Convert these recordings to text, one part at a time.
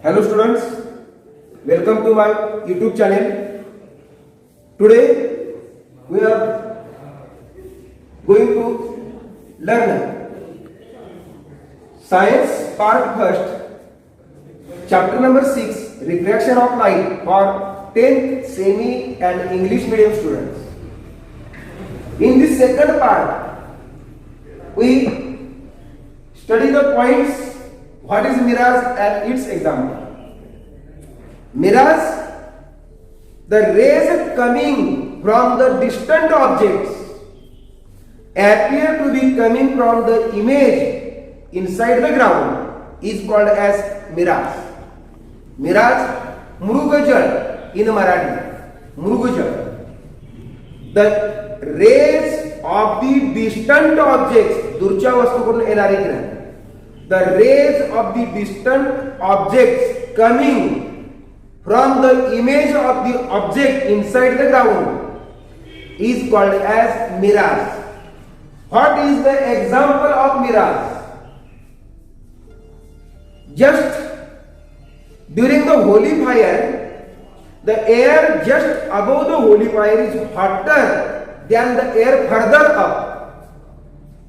Hello students, welcome to my YouTube channel. Today we are going to learn Science Part 1st, Chapter number 6, Refraction of Light for 10th Semi and English medium students. In this second part, we study the points. What is mirage and its example? Mirage, the rays coming from the distant objects appear to be coming from the image inside the ground is called as mirage. Mirage, mrugajal in Marathi. Mrugajal. The rays of the distant objects, दूरच्या वस्तूकडून येणारे किरण. The rays of the distant objects coming from the image of the object inside the ground is called as mirage. What is the example of mirage? Just during the holy fire, the air just above the holy fire is hotter than the air further up.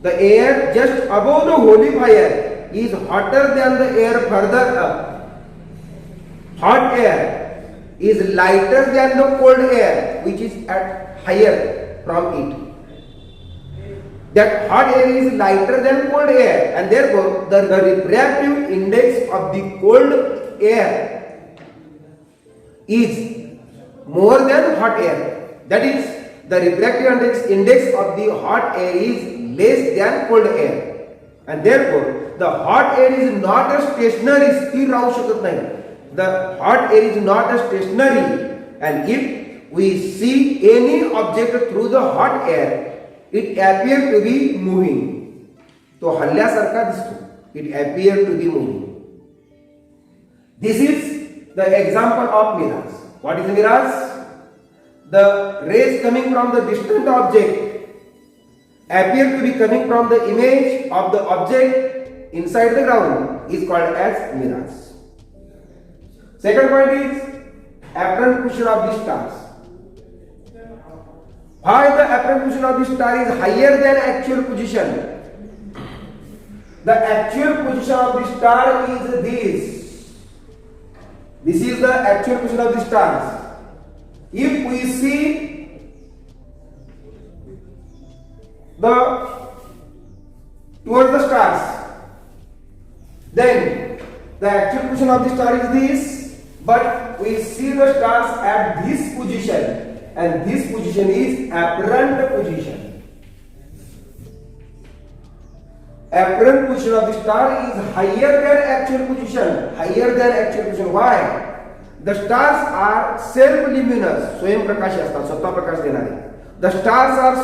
The air just above the holy fire is hotter than the air further up. Hot air is lighter than the cold air which is at higher from it. That hot air is lighter than cold air, and therefore the refractive index of the cold air is more than hot air. That is, the refractive index of the hot air is less than cold air. And therefore, the hot air is not a stationary, स्थिर राहू शकत नाही. The hot air is not a stationary, and if we see any object through the hot air, it appears to be moving. तो हल्ल्यासारखा दिसतो. It appears to be moving. This is the example of mirage. What is mirage? The rays coming from the distant object appear to be coming from the image of the object inside the ground is called as mirage. Second point is apparent position of the stars. Why the apparent position of the star is higher than actual position? The actual position of the star is this. This is the actual position of the stars. If we see towards the stars, then the actual position of the star is this, but we see the stars at this position, and this position is apparent position. Apparent position of the star is higher than actual position. Higher than actual position. Why? The stars are self-luminous. स्वयं प्रकाशी असतात, स्वतः प्रकाश देणारे. The stars are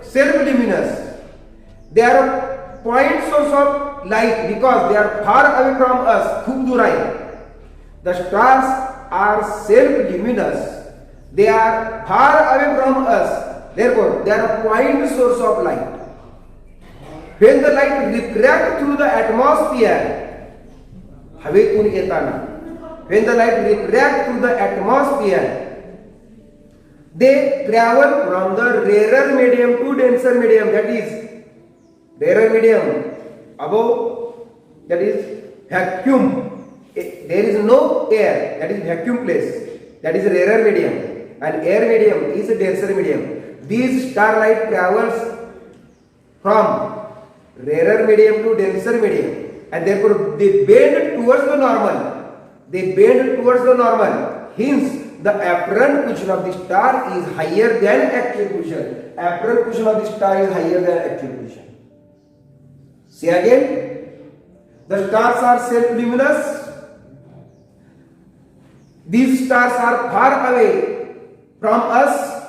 self-luminous. They are a point source of light because they are far away from us. खूप दूर आहे. The stars are self-luminous. They are far away from us. Therefore, they are a point source of light. When the light refracts through the atmosphere, हवेतून येताना, when the light refracts through the atmosphere, they travel from the rarer medium to denser medium. That is rarer medium above, that is vacuum. There is no air, that is vacuum place. That is rarer medium, and air medium is a denser medium. These starlight travels from rarer medium to denser medium, and therefore they bend towards the normal. They bend towards the normal. Hence, the apparent position of the star is higher than actual position. Apparent position of the star is higher than actual position. See again, the stars are self-luminous. These stars are far away from us.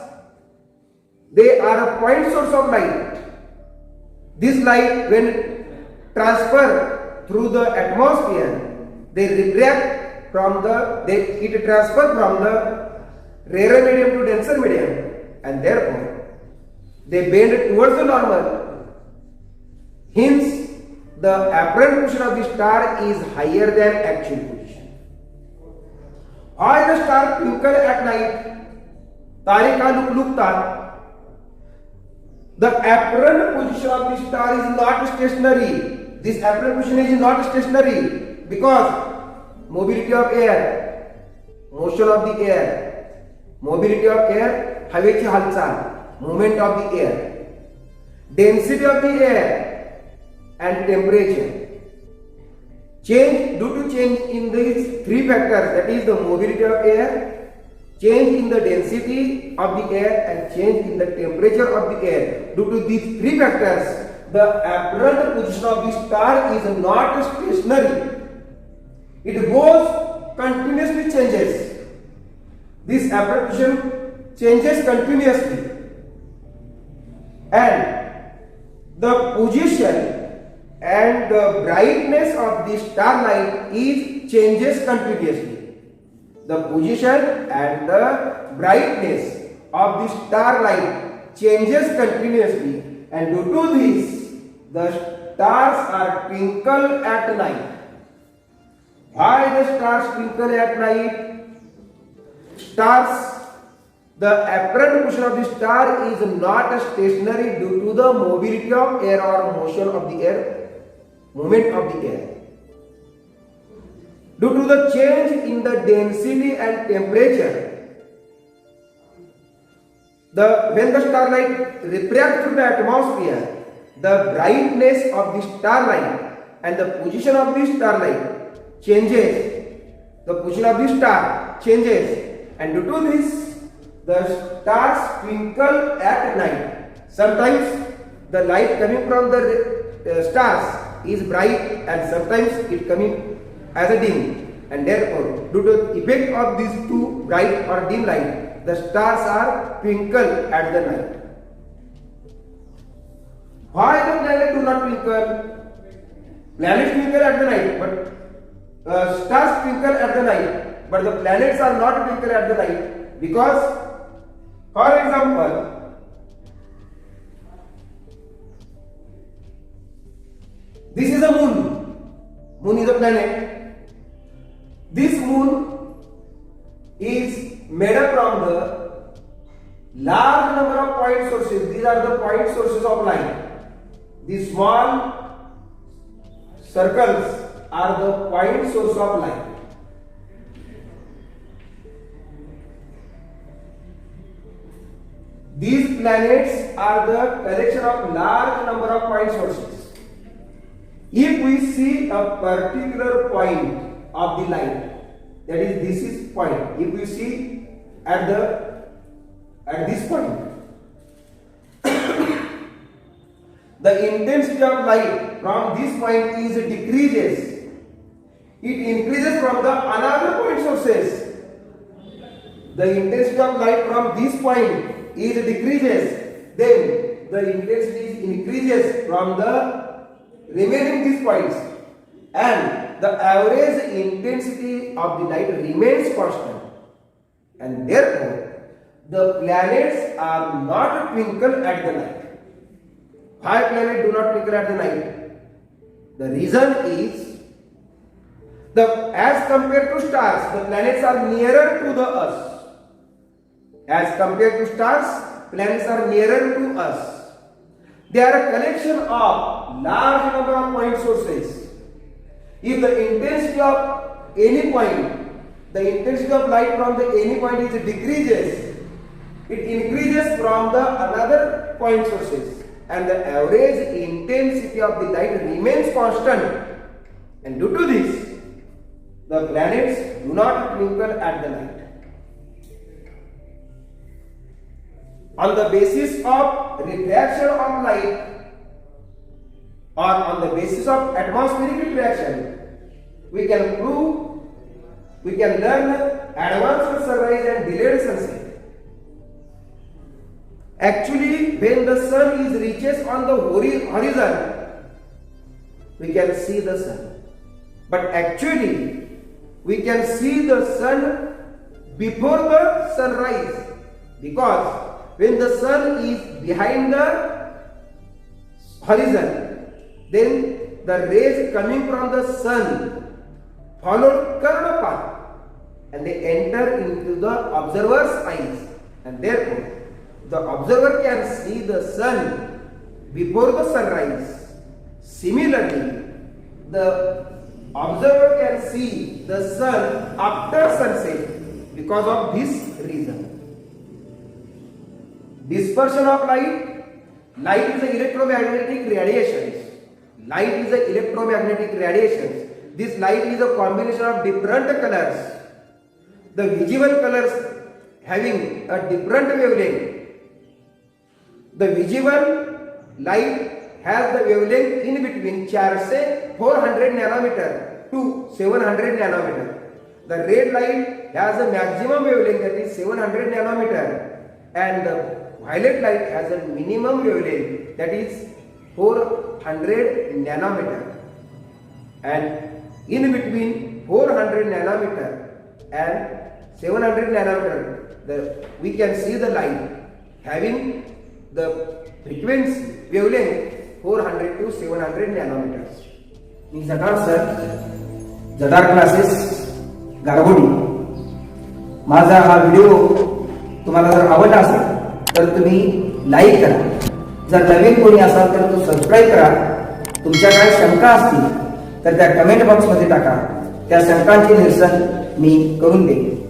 They are a point source of light. This light, when transferred through the atmosphere, they refract from it transfer from the rarer medium to denser medium, and therefore they bend towards the normal. Hence, the apparent position of the star is higher than actual position. Why the star twinkle at night? तारे का लुकलुकतात. The apparent position of the star is not stationary. This apparent position is not stationary because mobility of air, motion of the air, mobility of air, हवेची हालचाल, movement of the air, density of the air and temperature. Change due to change in these three factors, that is the mobility of air, change in the density of the air and change in the temperature of the air. Due to these three factors, the apparent position of the star is not stationary. It goes continuously changes. This apparent position changes continuously, and the position and the brightness of the starlight is changes continuously. The position and the brightness of the starlight changes continuously, and due to this, the stars are twinkle at night. Why the stars twinkle at night? Stars, the apparent position of the star is not stationary due to the mobility of air or motion of the air, movement of the air. Due to the change in the density and temperature, when the starlight refracts through the atmosphere, the brightness of the starlight and the position of the starlight changes. The position of the star changes, and due to this, the stars twinkle at night. Sometimes the light coming from the stars is bright, and sometimes it coming as a dim, and therefore due to the effect of these two, bright or dim light, the stars are twinkle at the night. Why the planet do not twinkle? Planets twinkle at the night, but stars twinkle at the night, but the planets are not twinkle at the night because, for example, this is a moon. Moon is a planet. This moon is made up from the large number of point sources. These are the point sources of light. These small circles are the point source of light. These planets are the collection of large number of point sources. If we see a particular point of the light, that is, this is point. If we see at this point, the intensity of light from this point is decreases. It increases from the another point sources. The intensity of light from this point is decreases. Then the intensity increases from the remaining these points, and the average intensity of the light remains constant, and therefore the planets are not twinkle at the night. Why planets do not twinkle at the night? The reason is as compared to stars, the planets are nearer to the us. As compared to stars, planets are nearer to us. They are a collection of large number of point sources. If the intensity of any point, the intensity of light from the any point is decreases, it increases from the another point sources, and the average intensity of the light remains constant. And due to this, the planets do not twinkle at the night. On the basis of refraction of light, or on the basis of atmospheric refraction, we can prove, we can learn advanced sunrise and delayed sunset. Actually, when the sun is reaches on the horizon, we can see the sun. But actually, we can see the sun before the sunrise, because when the sun is behind the horizon, then the rays coming from the sun followed curved path, and they enter into the observer's eyes, and therefore the observer can see the sun before the sunrise. Similarly, the observer can see the sun after sunset because of this reason. Dispersion of light. Light is the electromagnetic radiations. Light is the electromagnetic radiations. This light is a combination of different colors. The visible colors having a different wavelength. The visible light has the wavelength in between 400 nanometer to 700 nanometer. The red light has a maximum wavelength, that is 700 nanometer, and the violet light has a minimum wavelength, that is 400 nanometer. And in between 400 nanometer and 700 nanometer, we can see the light having the frequency wavelength 400 to 700 nanometers. मी Jatar sir, Jatar classes Gargoti. माझा हा video तुम्हाला जर आवडला असेल तर तुम्ही like करा. जर नवीन कोणी असाल तर तो सबस्क्राईब करा. तुमच्या काय शंका असतील तर त्या कमेंट बॉक्समध्ये टाका. त्या शंकांचे निरसन मी करून देईन.